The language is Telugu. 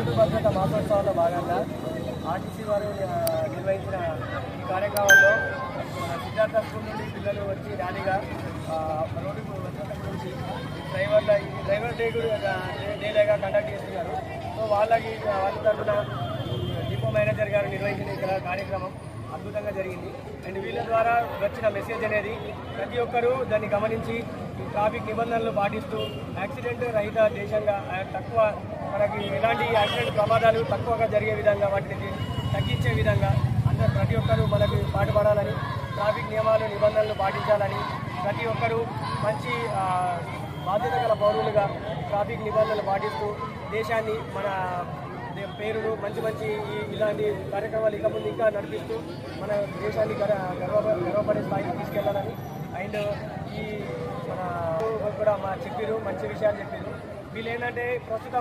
రోడ్డు భద్రత మాసోత్సవాల్లో భాగంగా ఆర్టీసీ వారు నిర్వహించిన ఈ కార్యక్రమంలో సిద్ధార్థ స్కూల్ నుండి పిల్లలు వచ్చి ర్యాలీగా రోడ్డు భద్రత గురించి డ్రైవర్ డేగా కండక్ట్ చేస్తున్నారు. సో వాళ్ళ తరఫున డిపో మేనేజర్ గారు నిర్వహించిన ఇక్కడ కార్యక్రమం అద్భుతంగా జరిగింది. అండ్ వీళ్ళ ద్వారా వచ్చిన మెసేజ్ అనేది ప్రతి ఒక్కరూ దాన్ని గమనించి ట్రాఫిక్ నిబంధనలు పాటిస్తూ యాక్సిడెంట్ రహిత దేశంగా తక్కువ మనకి ఎలాంటి యాక్సిడెంట్ ప్రమాదాలు తక్కువగా జరిగే విధంగా వాటిని తగ్గించే విధంగా అందరూ ప్రతి ఒక్కరూ మనకి పాటుపడాలని, ట్రాఫిక్ నియమాలు నిబంధనలు పాటించాలని, ప్రతి ఒక్కరూ మంచి బాధ్యత గల పౌరులుగా ట్రాఫిక్ నిబంధనలు పాటిస్తూ దేశాన్ని మన పేరును మంచి ఇలాంటి కార్యక్రమాలు ఇక ముందు ఇంకా నడిపిస్తూ మన దేశాన్ని గర్వపడే స్థాయికి తీసుకెళ్లాలని. అండ్ ఈ మన కూడా మా చెప్పారు, మంచి విషయాలు చెప్పారు. వీళ్ళు ఏంటంటే ప్రస్తుతం